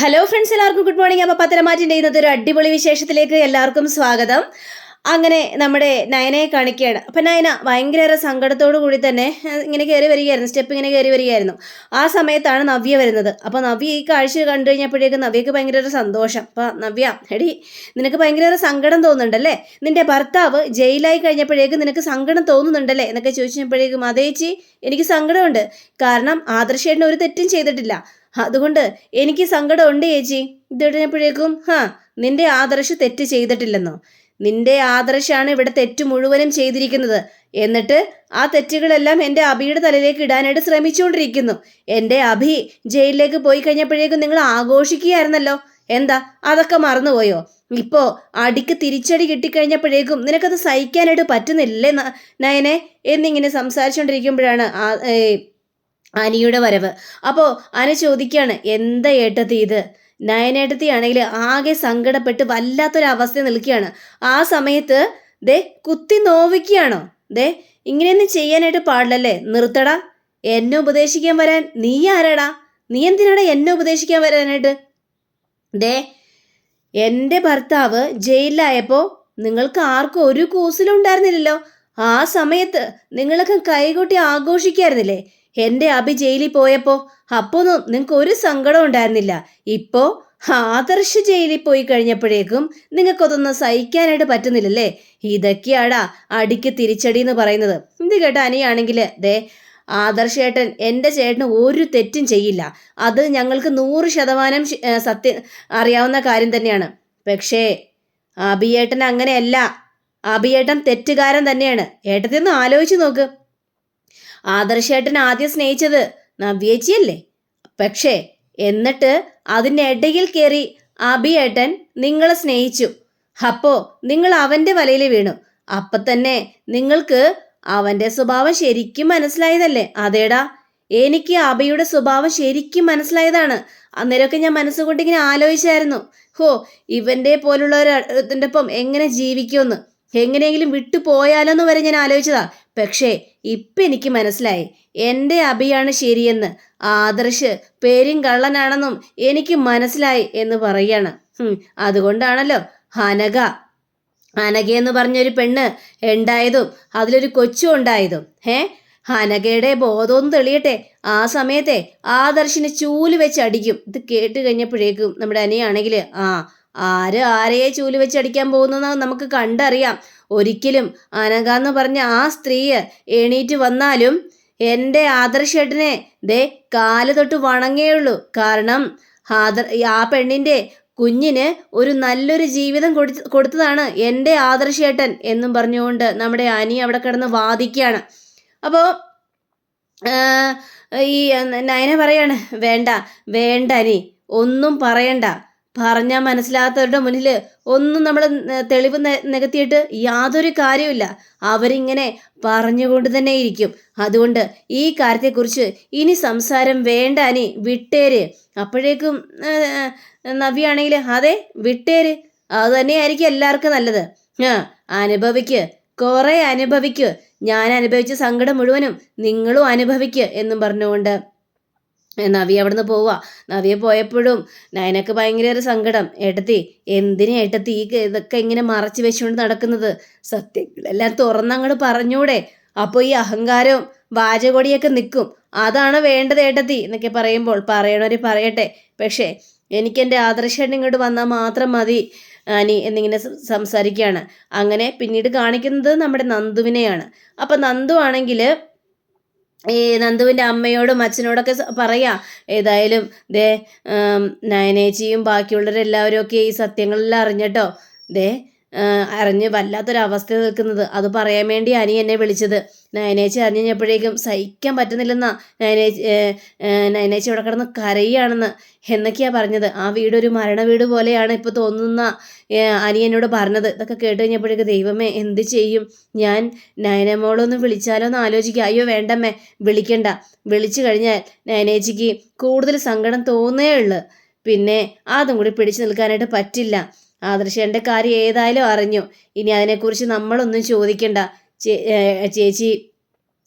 Hello friends, എല്ലാവർക്കും good morning. അപ്പോൾ പത്തനംമാറ്റിൻ്റെ ഇന്നത്തെ ഒരു അടിപൊളി വിശേഷത്തിലേക്ക് എല്ലാവർക്കും സ്വാഗതം. അങ്ങനെ നമ്മുടെ നയനയെ കാണിക്കുകയാണ്. അപ്പം നയന ഭയങ്കര സങ്കടത്തോടു കൂടി തന്നെ ഇങ്ങനെ കയറി വരികയായിരുന്നു, സ്റ്റെപ്പ് ഇങ്ങനെ കയറി വരികയായിരുന്നു. ആ സമയത്താണ് നവ്യ വരുന്നത്. അപ്പോൾ നവ്യ ഈ കാഴ്ച കണ്ടു കഴിഞ്ഞപ്പോഴേക്കും നവ്യക്ക് ഭയങ്കര സന്തോഷം. അപ്പം നവ്യ, എടി നിനക്ക് ഭയങ്കര സങ്കടം തോന്നുന്നുണ്ടല്ലേ, നിന്റെ ഭർത്താവ് ജയിലായി കഴിഞ്ഞപ്പോഴേക്കും നിനക്ക് സങ്കടം തോന്നുന്നുണ്ടല്ലേ എന്നൊക്കെ ചോദിച്ചപ്പോഴേക്കും അതേച്ചി എനിക്ക് സങ്കടമുണ്ട്, കാരണം ആദർശേട്ടൻ ഒരു തെറ്റും ചെയ്തിട്ടില്ല, അതുകൊണ്ട് എനിക്ക് സങ്കടമുണ്ട് ചേച്ചി. ഇതിടപ്പോഴേക്കും നിന്റെ ആദർശ് തെറ്റ് ചെയ്തിട്ടില്ലെന്നോ? നിന്റെ ആദർശാണ് ഇവിടെ തെറ്റ് മുഴുവനും ചെയ്തിരിക്കുന്നത്. എന്നിട്ട് ആ തെറ്റുകളെല്ലാം എൻ്റെ അഭിയുടെ തലയിലേക്ക് ഇടാനായിട്ട് ശ്രമിച്ചുകൊണ്ടിരിക്കുന്നു. എൻ്റെ അഭി ജയിലിലേക്ക് പോയി കഴിഞ്ഞപ്പോഴേക്കും നിങ്ങൾ ആഘോഷിക്കുകയായിരുന്നല്ലോ, എന്താ അതൊക്കെ മറന്നുപോയോ? ഇപ്പോൾ അടിക്ക് തിരിച്ചടി കിട്ടിക്കഴിഞ്ഞപ്പോഴേക്കും നിനക്കത് സഹിക്കാനായിട്ട് പറ്റുന്നില്ലേ നയനെ എന്നിങ്ങനെ സംസാരിച്ചുകൊണ്ടിരിക്കുമ്പോഴാണ് അനിയുടെ വരവ്. അപ്പോൾ അന ചോദിക്കുകയാണ്, എന്താ ഏട്ടത്തി ഇത്? നയനേട്ടത്തി ആണെങ്കിൽ ആകെ സങ്കടപ്പെട്ട് വല്ലാത്തൊരവസ്ഥ നിൽക്കുകയാണ്. ആ സമയത്ത് ദേ കുത്തി നോവിക്കുകയാണോ? ദേ ഇങ്ങനെയൊന്നും ചെയ്യാനായിട്ട് പാടില്ലല്ലേ, നിർത്തടാ. എന്നെ ഉപദേശിക്കാൻ വരാൻ നീ ആരാടാ? നീ എന്തിനാടാ എന്നെ ഉപദേശിക്കാൻ വരാനായിട്ട്? ദേ എൻ്റെ ഭർത്താവ് ജയിലിലായപ്പോൾ നിങ്ങൾക്ക് ആർക്കും ഒരു കൂസലും ഉണ്ടായിരുന്നില്ലല്ലോ. ആ സമയത്ത് നിങ്ങളൊക്കെ കൈകൊട്ടി ആഘോഷിക്കായിരുന്നില്ലേ എൻ്റെ അഭി ജയിലിൽ പോയപ്പോൾ? അപ്പോന്നും നിങ്ങൾക്ക് ഒരു സങ്കടം ഉണ്ടായിരുന്നില്ല. ഇപ്പോൾ ആദർശ് ജയിലിൽ പോയി കഴിഞ്ഞപ്പോഴേക്കും നിങ്ങൾക്കതൊന്നും സഹിക്കാനായിട്ട് പറ്റുന്നില്ലല്ലേ? ഇതൊക്കെയാടാ അടിക്ക് തിരിച്ചടി എന്ന് പറയുന്നത്. ഇത് കേട്ട അനിയാണെങ്കിൽ ദേ ആദർശേട്ടൻ എൻ്റെ ചേട്ടന് ഒരു തെറ്റും ചെയ്യില്ല, അത് ഞങ്ങൾക്ക് 100% സത്യം അറിയാവുന്ന കാര്യം തന്നെയാണ്. പക്ഷേ അഭിയേട്ടൻ അങ്ങനെയല്ല, അഭിയേട്ടൻ തെറ്റുകാരൻ തന്നെയാണ്. ഏട്ടത്തി ഒന്ന് ആലോചിച്ച് നോക്ക്. ആദർശേട്ടൻ ആദ്യം സ്നേഹിച്ചത് നവ്യേച്ചിയല്ലേ? പക്ഷേ എന്നിട്ട് അതിനിടയിൽ കയറി അഭിയേട്ടൻ നിങ്ങളെ സ്നേഹിച്ചു. അപ്പോൾ നിങ്ങൾ അവൻ്റെ വലയിൽ വീണു. അപ്പം തന്നെ നിങ്ങൾക്ക് അവൻ്റെ സ്വഭാവം ശരിക്കും മനസ്സിലായതല്ലേ? അതേടാ, എനിക്ക് അഭിയുടെ സ്വഭാവം ശരിക്കും മനസ്സിലായതാണ്. അന്നേരമൊക്കെ ഞാൻ മനസ്സുകൊണ്ട് ഇങ്ങനെ ആലോചിച്ചായിരുന്നു, ഇവൻ്റെ പോലുള്ളവരുടെ ഒപ്പം എങ്ങനെ ജീവിക്കുമെന്ന്, എങ്ങനെയെങ്കിലും വിട്ടു പോയാലോന്ന് വരെ ഞാൻ ആലോചിച്ചതാ. പക്ഷേ ഇപ്പം എനിക്ക് മനസ്സിലായി, എൻ്റെ അഭിയാണ് ശരിയെന്ന്. ആദർശ് പേരും കള്ളനാണെന്നും എനിക്ക് മനസ്സിലായി എന്ന് പറയാണ്. അതുകൊണ്ടാണല്ലോ അനഘയെന്ന് പറഞ്ഞൊരു പെണ്ണ് ഉണ്ടായതും അതിലൊരു കൊച്ചും ഉണ്ടായതും. അനഘയുടെ ബോധമൊന്നും തെളിയട്ടെ. ആ സമയത്തെ ആദർശിന് ചൂല് വെച്ച് അടിക്കും. ഇത് കേട്ട് കഴിഞ്ഞപ്പോഴേക്കും നമ്മുടെ അനിയാണെങ്കിൽ ആരെയെ ചൂല് വെച്ച് അടിക്കാൻ പോകുന്നത് നമുക്ക് കണ്ടറിയാം. ഒരിക്കലും അനഘ എന്ന് പറഞ്ഞ ആ സ്ത്രീ എണീറ്റ് വന്നാലും എൻ്റെ ആദർശേട്ടനെ ദേ കാല് തൊട്ട് വണങ്ങേയുള്ളൂ. കാരണം ആ പെണ്ണിൻ്റെ കുഞ്ഞിന് ഒരു നല്ലൊരു ജീവിതം കൊടുത്തതാണ് എൻ്റെ ആദർശേട്ടൻ എന്നും പറഞ്ഞുകൊണ്ട് നമ്മുടെ അനി അവിടെ കിടന്ന് വാദിക്കുകയാണ്. അപ്പോൾ ഈ നയന പറയാണ്, വേണ്ട അനി, ഒന്നും പറയണ്ട. പറഞ്ഞാൽ മനസ്സിലാത്തവരുടെ മുന്നിൽ ഒന്നും നമ്മൾ തെളിവ് നികത്തിയിട്ട് യാതൊരു കാര്യമില്ല. അവരിങ്ങനെ പറഞ്ഞുകൊണ്ട് തന്നെ ഇരിക്കും. അതുകൊണ്ട് ഈ കാര്യത്തെക്കുറിച്ച് ഇനി സംസാരം വേണ്ട അനി, വിട്ടേര്. അപ്പോഴേക്കും നവ്യാണെങ്കിൽ അതെ വിട്ടേര്, അത് തന്നെയായിരിക്കും എല്ലാവർക്കും നല്ലത്. കുറേ അനുഭവിക്ക്, ഞാൻ അനുഭവിച്ച സങ്കടം മുഴുവനും നിങ്ങളും അനുഭവിക്ക് എന്നും പറഞ്ഞുകൊണ്ട് നവ്യ അവിടെ നിന്ന് പോവുക. നവ്യ പോയപ്പോഴും നയനക്ക് ഭയങ്കര സങ്കടം. ഏട്ടത്തി, എന്തിനാ ഏട്ടത്തി ഇതൊക്കെ ഇങ്ങനെ മറച്ചു വെച്ചുകൊണ്ട് നടക്കുന്നത്? സത്യങ്ങളെല്ലാം തുറന്നങ്ങോട്ട് പറഞ്ഞൂടെ? അപ്പോൾ ഈ അഹങ്കാരവും വാചകൊടിയൊക്കെ നിൽക്കും. അതാണ് വേണ്ടത് ഏട്ടത്തി എന്നൊക്കെ പറയുമ്പോൾ പറയണവർ പറയട്ടെ, പക്ഷേ എനിക്കെൻ്റെ ആദർശേട്ടൻ ഇങ്ങോട്ട് വന്നാൽ മാത്രം മതി അനി എന്നിങ്ങനെ സംസാരിക്കുകയാണ്. അങ്ങനെ പിന്നീട് കാണിക്കുന്നത് നമ്മുടെ നന്ദുവിനെയാണ്. അപ്പം നന്ദു ആണെങ്കിൽ നന്ദുവിൻ്റെ അമ്മയോടും അച്ഛനോടൊക്കെ പറയാ, ഏതായാലും ദേ നയനേച്ചിയും ബാക്കിയുള്ളവരെല്ലാവരും ഒക്കെ ഈ സത്യങ്ങളെല്ലാം അറിഞ്ഞട്ടോ, അറിഞ്ഞ് വല്ലാത്തൊരവസ്ഥ നിൽക്കുന്നത്. അത് പറയാൻ വേണ്ടി അനി എന്നെ വിളിച്ചത്. നയനേച്ചി അറിഞ്ഞു കഴിഞ്ഞപ്പോഴേക്കും സഹിക്കാൻ പറ്റുന്നില്ലെന്നാ നയനേച്ചി ഇവിടെ കിടന്ന് കരയുകയാണെന്ന് എന്നൊക്കെയാണ് പറഞ്ഞത്. ആ വീടൊരു മരണ വീട് പോലെയാണ് ഇപ്പോൾ തോന്നുന്ന അനി എന്നോട് പറഞ്ഞത്. ഇതൊക്കെ കേട്ട് കഴിഞ്ഞപ്പോഴേക്കും ദൈവമേ എന്ത് ചെയ്യും ഞാൻ? നയനമോളൊന്ന് വിളിച്ചാലോ എന്ന് ആലോചിക്കുക. അയ്യോ വേണ്ടമ്മേ, വിളിക്കണ്ട. വിളിച്ചു കഴിഞ്ഞാൽ നയനേച്ചിക്ക് കൂടുതൽ സങ്കടം തോന്നേ ഉള്ളൂ. പിന്നെ അതും കൂടി പിടിച്ചു നിൽക്കാനായിട്ട് പറ്റില്ല. ആദർശേൻ്റെ കാര്യം ഏതായാലും അറിഞ്ഞു, ഇനി അതിനെക്കുറിച്ച് നമ്മളൊന്നും ചോദിക്കണ്ട. ചേച്ചി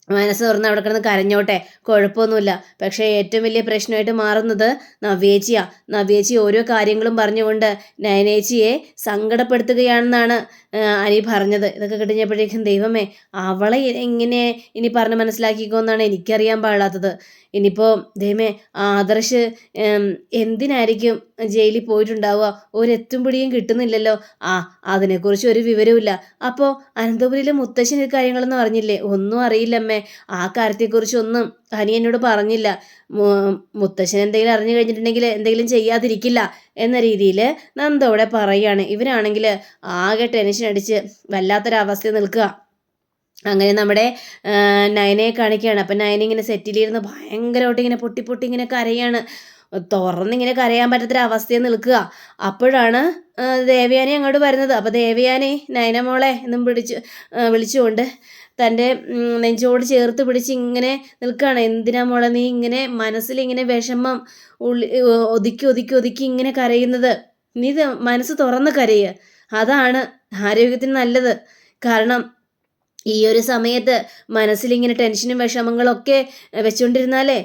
മനസ്സ് തുറന്ന് അവിടെ കിടന്ന് കരഞ്ഞോട്ടെ, കുഴപ്പമൊന്നുമില്ല. പക്ഷേ ഏറ്റവും വലിയ പ്രശ്നമായിട്ട് മാറുന്നത് നവ്യേച്ചിയാ. നവ്യേച്ചി ഓരോ കാര്യങ്ങളും പറഞ്ഞുകൊണ്ട് നയനേച്ചിയെ സങ്കടപ്പെടുത്തുകയാണെന്നാണ് അനി പറഞ്ഞത്. ഇതൊക്കെ കിട്ടിയപ്പോഴേക്കും ദൈവമേ, അവളെ എങ്ങനെ ഇനി പറഞ്ഞ് മനസ്സിലാക്കിക്കോന്നാണ് എനിക്കറിയാൻ പാടില്ലാത്തത്. ഇനിയിപ്പോൾ ദൈവമേ, ആദർശ് എന്തിനായിരിക്കും ജയിലിൽ പോയിട്ടുണ്ടാവുക? ഒരെത്തും പിടിയും കിട്ടുന്നില്ലല്ലോ. അതിനെക്കുറിച്ച് ഒരു വിവരവുമില്ല. അപ്പോൾ അനന്തപുരിയിലെ മുത്തശ്ശൻ ഈ കാര്യങ്ങളൊന്നും അറിഞ്ഞില്ലേ? ഒന്നും അറിയില്ലമ്മേ. ആ കാര്യത്തെക്കുറിച്ചൊന്നും ഹനി എന്നോട് പറഞ്ഞില്ല. മുത്തശ്ശൻ എന്തെങ്കിലും അറിഞ്ഞു കഴിഞ്ഞിട്ടുണ്ടെങ്കിൽ എന്തെങ്കിലും ചെയ്യാതിരിക്കില്ല എന്ന രീതിയിൽ നന്ദോടെ പറയുകയാണ്. ഇവരാണെങ്കിൽ ആകെ ടെൻഷൻ അടിച്ച് വല്ലാത്തൊരവസ്ഥ നിൽക്കുക. അങ്ങനെ നമ്മുടെ നയനയെ കാണിക്കുകയാണ്. അപ്പം നയന ഇങ്ങനെ സെറ്റിലിരുന്ന് ഭയങ്കരമായിട്ട് ഇങ്ങനെ പൊട്ടി പൊട്ടി ഇങ്ങനെ കരയാണ്. തുറന്നിങ്ങനെ കരയാൻ പറ്റാത്തൊരവസ്ഥയിൽ നിൽക്കുക. അപ്പോഴാണ് ദേവയാനി അങ്ങോട്ട് വരുന്നത്. അപ്പോൾ ദേവയാനി നയന മോളെ എന്നും വിളിച്ചുകൊണ്ട് തൻ്റെ നെഞ്ചോട് ചേർത്ത് പിടിച്ച് ഇങ്ങനെ നിൽക്കുകയാണ്. എന്തിനാ മോളെ നീ ഇങ്ങനെ മനസ്സിലിങ്ങനെ വിഷമം ഒതുക്കി ഒതുക്കി ഒതുക്കി ഇങ്ങനെ കരയുന്നത്? നീ മനസ്സ് തുറന്ന് കരയുക, അതാണ് ആരോഗ്യത്തിന് നല്ലത്. കാരണം ഈ ഒരു സമയത്ത് മനസ്സിലിങ്ങനെ ടെൻഷനും വിഷമങ്ങളൊക്കെ വെച്ചുകൊണ്ടിരുന്നാലേ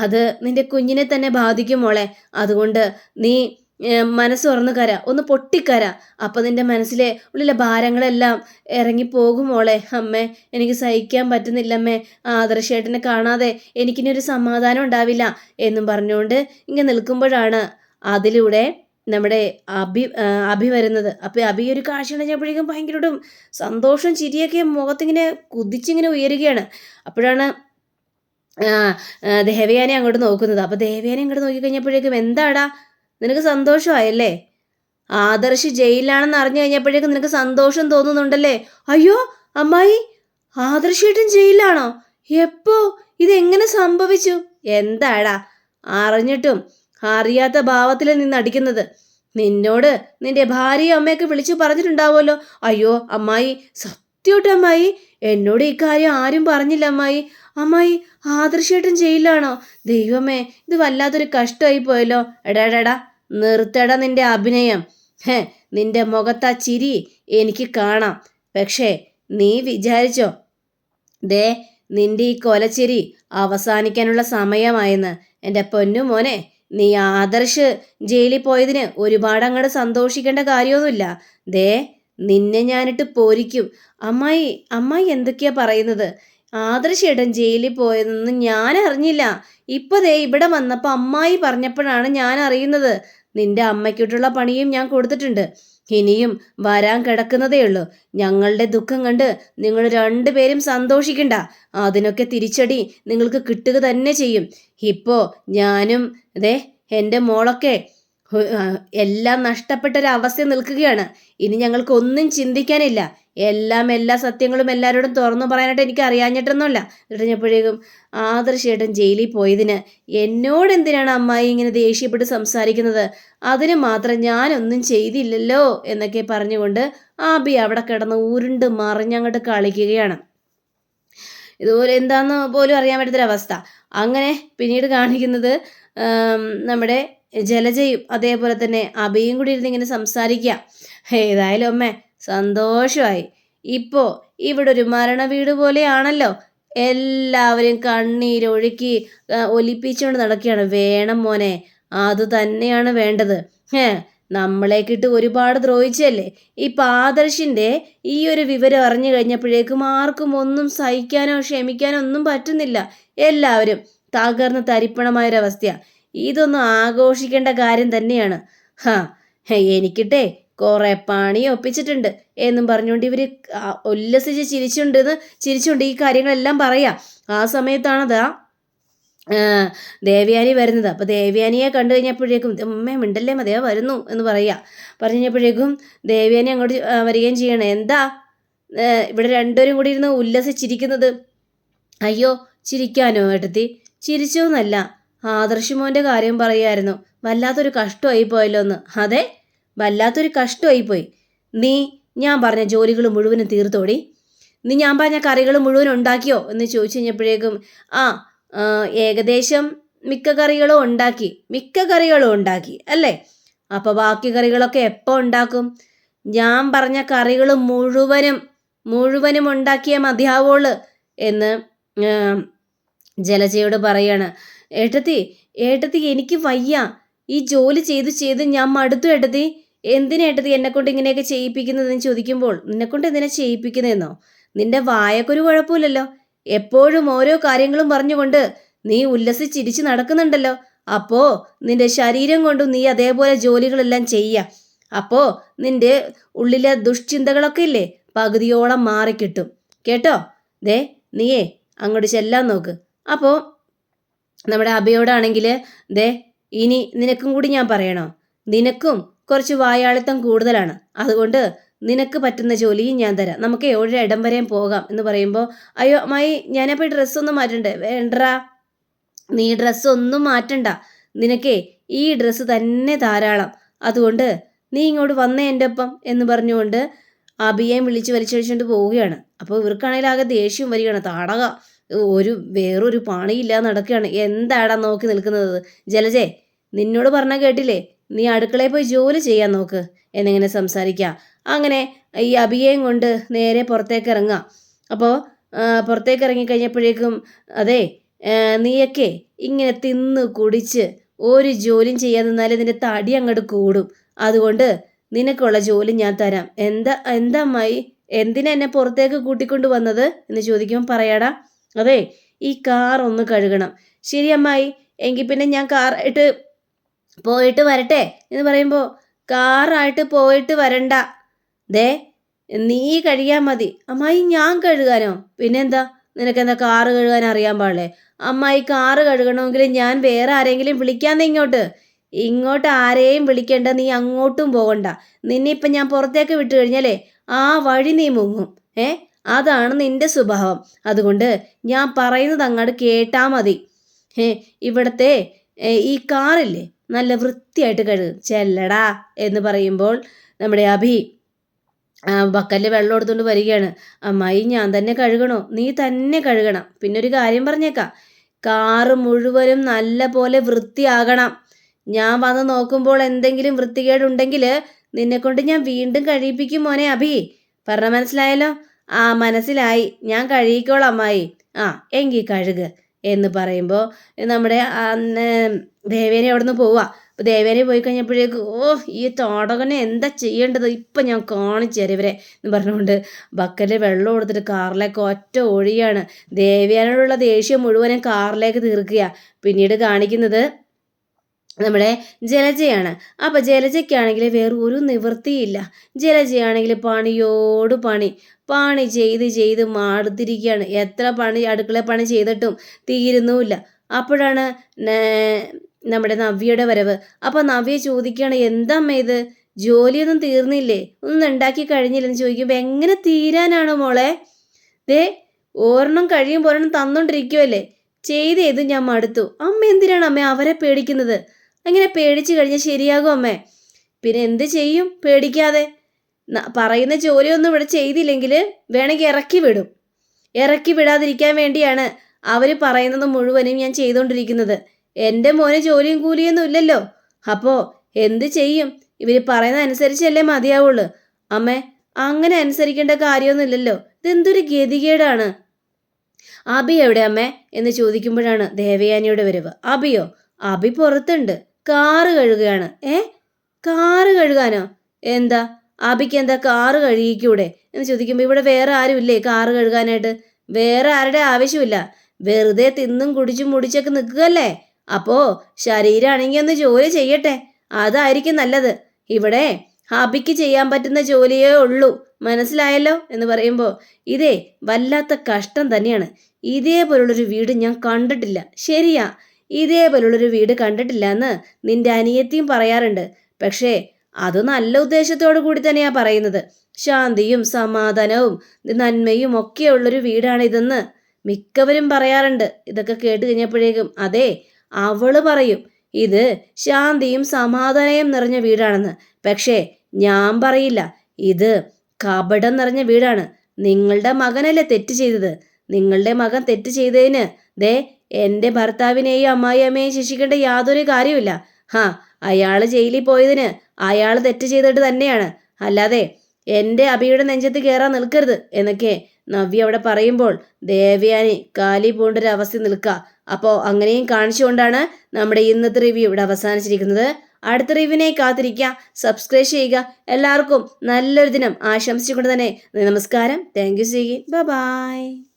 അത് നിന്റെ കുഞ്ഞിനെ തന്നെ ബാധിക്കും മോളെ. അതുകൊണ്ട് നീ മനസ്സ് തുറന്ന് കര, ഒന്ന് പൊട്ടിക്കര. അപ്പം നിന്റെ മനസ്സിലെ ഉള്ളിലെ ഭാരങ്ങളെല്ലാം ഇറങ്ങിപ്പോകും മോളെ. അമ്മേ, എനിക്ക് സഹിക്കാൻ പറ്റുന്നില്ലമ്മേ, ആദർശേട്ടനെ കാണാതെ എനിക്കിനി ഒരു സമാധാനം ഉണ്ടാവില്ല എന്നും പറഞ്ഞുകൊണ്ട് ഇങ്ങനെ നിൽക്കുമ്പോഴാണ് അതിലൂടെ നമ്മുടെ അഭി വരുന്നത്. അപ്പോൾ അഭി ഒരു കാഴ്ച കഴിഞ്ഞപ്പോഴേക്കും ഭയങ്കരമായിട്ടും സന്തോഷം ചിരിയൊക്കെ മുഖത്തിങ്ങനെ കുതിച്ചിങ്ങനെ ഉയരുകയാണ്. അപ്പോഴാണ് ദേവയാനി അങ്ങോട്ട് നോക്കുന്നത്. അപ്പോൾ ദേവയാനി അങ്ങോട്ട് നോക്കിക്കഴിഞ്ഞപ്പോഴേക്കും എന്താടാ നിനക്ക് സന്തോഷമായല്ലേ? ആദർശ് ജയിലിലാണെന്ന് അറിഞ്ഞു കഴിഞ്ഞപ്പോഴേക്കും നിനക്ക് സന്തോഷം തോന്നുന്നുണ്ടല്ലേ? അയ്യോ അമ്മായി, ആദർശേട്ടൻ ജയിലിലാണോ? എപ്പോ? ഇതെങ്ങനെ സംഭവിച്ചു? എന്താടാ അറിഞ്ഞിട്ടും അറിയാത്ത ഭാവത്തിൽ നിന്ന് അടിക്കുന്നത്? നിന്നോട് നിന്റെ ഭാര്യയും അമ്മയൊക്കെ വിളിച്ചു പറഞ്ഞിട്ടുണ്ടാവുമല്ലോ. അയ്യോ അമ്മായി, സത്യമായിട്ട് അമ്മായി, എന്നോട് ഈ കാര്യം ആരും പറഞ്ഞില്ല അമ്മായി. അമ്മായി, ആദർശേട്ടൻ ജയിലിലാണോ? ദൈവമേ, ഇത് വല്ലാത്തൊരു കഷ്ടമായി പോയല്ലോ. എടാ നിർത്തടാ നിന്റെ അഭിനയം. നിന്റെ മുഖത്താ ചിരി എനിക്ക് കാണാം. പക്ഷേ നീ വിചാരിച്ചോ ദേ നിന്റെ ഈ കൊലച്ചിരി അവസാനിക്കാനുള്ള സമയമായെന്ന്? എൻ്റെ പൊന്നു മോനെ, നീ ആദർശ് ജയിലിൽ പോയതിന് ഒരുപാട് അങ്ങോട്ട് സന്തോഷിക്കേണ്ട കാര്യമൊന്നുമില്ല. ദേ നിന്നെ ഞാനിട്ട് പോരിക്കും. അമ്മായി എന്തൊക്കെയാ പറയുന്നത്? ആദർശേട്ടൻ ജയിലിൽ പോയതെന്ന് ഞാൻ അറിഞ്ഞില്ല. ഇപ്പൊ ദേ ഇവിടെ വന്നപ്പോൾ അമ്മായി പറഞ്ഞപ്പോഴാണ് ഞാൻ അറിയുന്നത്. നിന്റെ അമ്മയ്ക്കിട്ടുള്ള പണിയും ഞാൻ കൊടുത്തിട്ടുണ്ട്. ഇനിയും വരാൻ കിടക്കുന്നതേ ഉള്ളൂ. ഞങ്ങളുടെ ദുഃഖം കണ്ട് നിങ്ങൾ രണ്ടുപേരും സന്തോഷിക്കണ്ട. അതിനൊക്കെ തിരിച്ചടി നിങ്ങൾക്ക് കിട്ടുക തന്നെ ചെയ്യും. ഇപ്പോ ഞാനും ദേ എൻ്റെ മോളൊക്കെ എല്ലാം നഷ്ടപ്പെട്ടൊരവസ്ഥ നിൽക്കുകയാണ്. ഇനി ഞങ്ങൾക്കൊന്നും ചിന്തിക്കാനില്ല. എല്ലാ സത്യങ്ങളും എല്ലാവരോടും തുറന്നു പറയാനായിട്ട് എനിക്ക് അറിയാഞ്ഞിട്ടൊന്നുമല്ല. എന്നിട്ടപ്പോഴേക്കും ആദർശേട്ടൻ ജയിലിൽ പോയതിന് എന്നോട് എന്തിനാണ് അമ്മായി ഇങ്ങനെ ദേഷ്യപ്പെട്ട് സംസാരിക്കുന്നത്? അതിന് മാത്രം ഞാനൊന്നും ചെയ്തില്ലല്ലോ എന്നൊക്കെ പറഞ്ഞുകൊണ്ട് ആബി അവിടെ കിടന്ന് ഉരുണ്ട് മറിഞ്ഞങ്ങോട്ട് കളിക്കുകയാണ്. ഇതുപോലെ എന്താന്ന് പോലും അറിയാൻ പറ്റാത്തൊരവസ്ഥ. അങ്ങനെ പിന്നീട് കാണിക്കുന്നത് നമ്മുടെ ജലജയും അതേപോലെ തന്നെ അബിയും കൂടി ഇരുന്ന് ഇങ്ങനെ സംസാരിക്കുക. ഏതായാലും അമ്മേ സന്തോഷമായി. ഇപ്പോൾ ഇവിടെ ഒരു മരണ വീട് പോലെയാണല്ലോ. എല്ലാവരും കണ്ണീരൊഴുക്കി ഒലിപ്പിച്ചുകൊണ്ട് നടക്കുകയാണ്. വേണം മോനെ, അത് തന്നെയാണ് വേണ്ടത്. നമ്മളേക്കിട്ട് ഒരുപാട് ദ്രോഹിച്ചല്ലേ. ഇപ്പം ആദർശിൻ്റെ ഈ ഒരു വിവരം അറിഞ്ഞു കഴിഞ്ഞപ്പോഴേക്കും ആർക്കും ഒന്നും സഹിക്കാനോ ക്ഷമിക്കാനോ ഒന്നും പറ്റുന്നില്ല. എല്ലാവരും തകർന്ന് തരിപ്പണമായൊരവസ്ഥയാണ്. ഇതൊന്നും ആഘോഷിക്കേണ്ട കാര്യം തന്നെയാണ്. എനിക്കിട്ടേ കുറെ പണി ഒപ്പിച്ചിട്ടുണ്ട് എന്നും പറഞ്ഞുകൊണ്ട് ഇവർ ഉല്ലസിച്ച് ചിരിച്ചുകൊണ്ട് ഈ കാര്യങ്ങളെല്ലാം പറയാം. ആ സമയത്താണത് ദേവയാനി വരുന്നത്. അപ്പോൾ ദേവയാനിയെ കണ്ടു കഴിഞ്ഞപ്പോഴേക്കും അമ്മേ മിണ്ടല്ലേ മതിയാ വരുന്നു എന്ന് പറഞ്ഞപ്പോഴേക്കും ദേവയാനി അങ്ങോട്ട് വരികയും ചെയ്യണേ. എന്താ ഇവിടെ രണ്ടുപേരും കൂടി ഇരുന്ന് ഉല്ലസിച്ചിരിക്കുന്നത്? അയ്യോ ചിരിക്കാനോ ഏട്ടത്തി? ചിരിച്ചോന്നല്ല, ആദർശ് മോൻ്റെ കാര്യം പറയായിരുന്നു. വല്ലാത്തൊരു കഷ്ടമായി പോയല്ലോ എന്ന്. അതെ, വല്ലാത്തൊരു കഷ്ടമായിപ്പോയി. നീ ഞാൻ പറഞ്ഞ ജോലികൾ മുഴുവനും തീർത്തോടി? നീ ഞാൻ പറഞ്ഞ കറികൾ മുഴുവൻ ഉണ്ടാക്കിയോ എന്ന് ചോദിച്ചു കഴിഞ്ഞപ്പോഴേക്കും ഏകദേശം മിക്ക കറികളും ഉണ്ടാക്കി അല്ലേ? അപ്പോൾ ബാക്കി കറികളൊക്കെ എപ്പോൾ ഉണ്ടാക്കും? ഞാൻ പറഞ്ഞ കറികൾ മുഴുവനും ഉണ്ടാക്കിയ മതിയാവുള്ളൂ എന്ന് ജലജയോട് പറയാണ്, ഏട്ടത്തി ഏട്ടത്തി എനിക്ക് വയ്യ, ഈ ജോലി ചെയ്ത് ചെയ്ത് ഞാൻ മടുത്തു ഏട്ടത്തി. എന്തിനാ ഏട്ടത്തി എന്നെക്കൊണ്ട് ഇങ്ങനെയൊക്കെ ചെയ്യിപ്പിക്കുന്നതെന്ന് ചോദിക്കുമ്പോൾ, നിന്നെക്കൊണ്ട് എന്തിനാ ചെയ്യിപ്പിക്കുന്നതെന്നോ? നിന്റെ വായക്കൊരു കുഴപ്പമില്ലല്ലോ, എപ്പോഴും ഓരോ കാര്യങ്ങളും പറഞ്ഞുകൊണ്ട് നീ ഉല്ലസിച്ചിരിച്ച് നടക്കുന്നുണ്ടല്ലോ. അപ്പോ നിന്റെ ശരീരം കൊണ്ടും നീ അതേപോലെ ജോലികളെല്ലാം ചെയ്യുക. അപ്പോ നിന്റെ ഉള്ളിലെ ദുഷ്ചിന്തകളൊക്കെ ഇല്ലേ, പകുതിയോളം മാറിക്കിട്ടും കേട്ടോ. ദേ നീയേ അങ്ങോട്ട് ചെല്ലാൻ നോക്ക്. അപ്പോൾ നമ്മുടെ അബയോടാണെങ്കിൽ, ദേ ഇനി നിനക്കും കൂടി ഞാൻ പറയണോ, നിനക്കും കുറച്ച് വായാളിത്തം കൂടുതലാണ്, അതുകൊണ്ട് നിനക്ക് പറ്റുന്ന ജോലിയും ഞാൻ തരാം, നമുക്ക് എവിടെ ഇടം വരെയും പോകാം എന്ന് പറയുമ്പോൾ, അയ്യോ അമ്മായി ഞാനപ്പോൾ ഡ്രസ്സൊന്നും മാറ്റണ്ടേ? വേണ്ടടാ, നീ ഡ്രസ്സൊന്നും മാറ്റണ്ട, നിനക്കേ ഈ ഡ്രസ്സ് തന്നെ ധാരാളം, അതുകൊണ്ട് നീ ഇങ്ങോട്ട് വന്നേ എൻ്റെ ഒപ്പം എന്ന് പറഞ്ഞുകൊണ്ട് അബിയേയും വിളിച്ച് വലിച്ചഴിച്ചുകൊണ്ട് പോവുകയാണ്. അപ്പോൾ ഇവർക്കാണെങ്കിൽ ആകെ ദേഷ്യം വരികയാണ്. താടക വേറൊരു പണിയില്ലാതെ നടക്കുകയാണ്. എന്താടാ നോക്കി നിൽക്കുന്നത്? ജലജേ, നിന്നോട് പറഞ്ഞാൽ കേട്ടില്ലേ, നീ അടുക്കളയിൽ പോയി ജോലി ചെയ്യാൻ നോക്ക് എന്നിങ്ങനെ സംസാരിക്കാം. അങ്ങനെ ഈ അബിയേയും കൊണ്ട് നേരെ പുറത്തേക്ക് ഇറങ്ങാം. അപ്പോൾ പുറത്തേക്ക് ഇറങ്ങിക്കഴിഞ്ഞപ്പോഴേക്കും, അതെ നീയൊക്കെ ഇങ്ങനെ തിന്ന് കുടിച്ച് ഒരു ജോലിയും ചെയ്യാൻ നിന്നാലേ നിന്റെ തടി അങ്ങോട്ട് കൂടും, അതുകൊണ്ട് നിനക്കുള്ള ജോലി ഞാൻ തരാം. എന്താ അമ്മായി, എന്തിനാ എന്നെ പുറത്തേക്ക് കൂട്ടിക്കൊണ്ട് വന്നത് എന്ന് ചോദിക്കുമ്പോൾ പറയാടാ, അതെ ഈ കാർ ഒന്ന് കഴുകണം. ശരി അമ്മായി, എങ്കിൽ പിന്നെ ഞാൻ കാറായിട്ട് പോയിട്ട് വരട്ടെ എന്ന് പറയുമ്പോൾ, കാറായിട്ട് പോയിട്ട് വരണ്ട, ദേ നീ കഴുകിയാൽ മതി. അമ്മായി ഞാൻ കഴുകാനോ? പിന്നെന്താ, നിനക്കെന്താ കാറ് കഴുകാൻ അറിയാൻ പാടില്ലേ? അമ്മായി കാറ് കഴുകണമെങ്കിൽ ഞാൻ വേറെ ആരെങ്കിലും വിളിക്കാന്നേ ഇങ്ങോട്ട് ആരെയും വിളിക്കേണ്ട, നീ അങ്ങോട്ടും പോകണ്ട. നിന്നെ ഇപ്പം ഞാൻ പുറത്തേക്ക് വിട്ടു കഴിഞ്ഞാലേ ആ വഴി നീ മുങ്ങും. അതാണ് നിന്റെ സ്വഭാവം, അതുകൊണ്ട് ഞാൻ പറയുന്നത് അങ്ങോട്ട് കേട്ടാൽ മതി. ഇവിടുത്തെ ഈ കാറില്ലേ നല്ല വൃത്തിയായിട്ട് കഴുകും, ചെല്ലടാ എന്ന് പറയുമ്പോൾ നമ്മുടെ അഭി ബക്കലിൽ വെള്ളം എടുത്തുകൊണ്ട് വരികയാണ്. അമ്മായി ഞാൻ തന്നെ കഴുകണോ? നീ തന്നെ കഴുകണം. പിന്നെ ഒരു കാര്യം പറഞ്ഞേക്കാം, കാറ് മുഴുവനും നല്ല പോലെ വൃത്തിയാകണം. ഞാൻ വന്ന് നോക്കുമ്പോൾ എന്തെങ്കിലും വൃത്തികേടുണ്ടെങ്കിൽ നിന്നെക്കൊണ്ട് ഞാൻ വീണ്ടും കഴിയിപ്പിക്കും മോനെ അഭി. പറഞ്ഞ മനസ്സിലായല്ലോ? ആ മനസ്സിലായി, ഞാൻ കഴുകിക്കോളാം അമ്മായി. ആ എങ്കിൽ കഴുക് എന്ന് പറയുമ്പോൾ നമ്മുടെ ദേവേനെ അവിടെ നിന്ന് പോവുക. അപ്പോൾ ദേവേനെ പോയി കഴിഞ്ഞപ്പോഴേക്ക്, ഈ തോടകനെ എന്താ ചെയ്യേണ്ടത്, ഇപ്പം ഞാൻ കാണിച്ചു തരാം ഇവരെ എന്ന് പറഞ്ഞുകൊണ്ട് ബക്കറ്റിൽ വെള്ളം എടുത്തിട്ട് കാറിലേക്ക് ഒറ്റ ഒഴിയാണ്. ദേവേനോടുള്ള ദേഷ്യം മുഴുവനും കാറിലേക്ക് തീർക്കുക. പിന്നീട് കാണിക്കുന്നത് നമ്മുടെ ജലജയാണ്. അപ്പോൾ ജലജയ്ക്കാണെങ്കിൽ വേറെ ഒരു നിവൃത്തിയില്ല. ജലജയാണെങ്കിൽ പണിയോട് പണി ചെയ്ത് ചെയ്ത് മാടുത്തിരിക്കുകയാണ്. എത്ര അടുക്കള പണി ചെയ്തിട്ടും തീരുന്നുമില്ല. അപ്പോഴാണ് നമ്മുടെ നവ്യയുടെ വരവ്. അപ്പോൾ നവ്യ ചോദിക്കുകയാണ്, എന്താ അമ്മ ഇത്, ജോലിയൊന്നും തീർന്നില്ലേ, ഒന്നും ഉണ്ടാക്കി കഴിഞ്ഞില്ലെന്ന് ചോദിക്കുമ്പോൾ, എങ്ങനെ തീരാനാണോ മോളെ, ദേ ഒരെണ്ണം കഴിയുമ്പോൾ ഒരെണ്ണം തന്നോണ്ടിരിക്കുമല്ലേ, ചെയ്തേതും ഞാൻ മടുത്തു. അമ്മ എന്തിനാണ് അമ്മ അവരെ പേടിക്കുന്നത്? അങ്ങനെ പേടിച്ചു കഴിഞ്ഞാൽ ശരിയാകും അമ്മേ. പിന്നെ എന്ത് ചെയ്യും പേടിക്കാതെ? പറയുന്ന ജോലിയൊന്നും ഇവിടെ ചെയ്തില്ലെങ്കിൽ വേണമെങ്കിൽ ഇറക്കി വിടാതിരിക്കാൻ വേണ്ടിയാണ് അവർ പറയുന്നത് മുഴുവനും ഞാൻ ചെയ്തുകൊണ്ടിരിക്കുന്നത്. എൻ്റെ മോന് ജോലിയും കൂലിയൊന്നും ഇല്ലല്ലോ, അപ്പോൾ എന്ത് ചെയ്യും? ഇവർ പറയുന്ന അനുസരിച്ചല്ലേ മതിയാവുള്ളൂ. അമ്മേ അങ്ങനെ അനുസരിക്കേണ്ട കാര്യമൊന്നും ഇല്ലല്ലോ, ഇതെന്തൊരു ഗതികേടാണ്. അബി എവിടെ അമ്മേ എന്ന് ചോദിക്കുമ്പോഴാണ് ദേവയാനിയുടെ വരവ്. അബിയോ? അബി പുറത്തുണ്ട്, കാറ് കഴുകുകയാണ്. കാറ് കഴുകാനോ? എന്താ അബിക്ക് എന്താ കാറ് കഴുകിക്കൂടെ എന്ന് ചോദിക്കുമ്പോൾ, ഇവിടെ വേറെ ആരുമില്ലേ കാറ് കഴുകാനായിട്ട്? വേറെ ആരുടെ ആവശ്യമില്ല, വെറുതെ തിന്നും കുടിച്ചും മുടിച്ചൊക്കെ നിൽക്കുകയല്ലേ, അപ്പോൾ ശരീരമാണെങ്കിൽ ഒന്ന് ജോലി ചെയ്യട്ടെ, അതായിരിക്കും നല്ലത്. ഇവിടെ അബിക്ക് ചെയ്യാൻ പറ്റുന്ന ജോലിയേ ഉള്ളൂ, മനസ്സിലായല്ലോ എന്ന് പറയുമ്പോൾ, ഇതേ വല്ലാത്ത കഷ്ടം തന്നെയാണ്. ഇതേപോലുള്ളൊരു വീട് ഞാൻ കണ്ടിട്ടില്ല. ശരിയാ, ഇതേപോലുള്ളൊരു വീട് കണ്ടിട്ടില്ല എന്ന് നിന്റെ അനിയത്തിയും പറയാറുണ്ട്. പക്ഷേ അത് നല്ല ഉദ്ദേശത്തോടു കൂടി തന്നെയാണ് പറയുന്നത്. ശാന്തിയും സമാധാനവും നന്മയും ഒക്കെ ഉള്ളൊരു വീടാണ് ഇതെന്ന് മിക്കവരും പറയാറുണ്ട്. ഇതൊക്കെ കേട്ട് കഴിഞ്ഞപ്പോഴേക്കും, അതെ അവള് പറയും ഇത് ശാന്തിയും സമാധാനവും നിറഞ്ഞ വീടാണെന്ന്. പക്ഷേ ഞാൻ പറയില്ല, ഇത് കപടം നിറഞ്ഞ വീടാണ്. നിങ്ങളുടെ മകനല്ലേ തെറ്റ് ചെയ്തത്, നിങ്ങളുടെ മകൻ തെറ്റ് ചെയ്തതിന് ദേ എൻ്റെ ഭർത്താവിനെയും അമ്മായിയമ്മയെയും ശിക്ഷിക്കേണ്ട യാതൊരു കാര്യമില്ല. അയാൾ ജയിലിൽ പോയതിന് അയാൾ തെറ്റ് ചെയ്തിട്ട് തന്നെയാണ്, അല്ലാതെ എൻ്റെ അബിയുടെ നെഞ്ചത്ത് കയറാൻ നിൽക്കരുത് എന്നൊക്കെ നവ്യ അവിടെ പറയുമ്പോൾ ദേവയാനി കാലി പോകേണ്ട ഒരു അവസ്ഥ നിൽക്കുക. അപ്പോൾ അങ്ങനെയും കാണിച്ചുകൊണ്ടാണ് നമ്മുടെ ഇന്നത്തെ റിവ്യൂ ഇവിടെ അവസാനിച്ചിരിക്കുന്നത്. അടുത്ത റിവ്യൂവിനായി കാത്തിരിക്കുക, സബ്സ്ക്രൈബ് ചെയ്യുക. എല്ലാവർക്കും നല്ലൊരു ദിനം ആശംസിച്ചുകൊണ്ട് തന്നെ നമസ്കാരം. Thank you. ബൈ.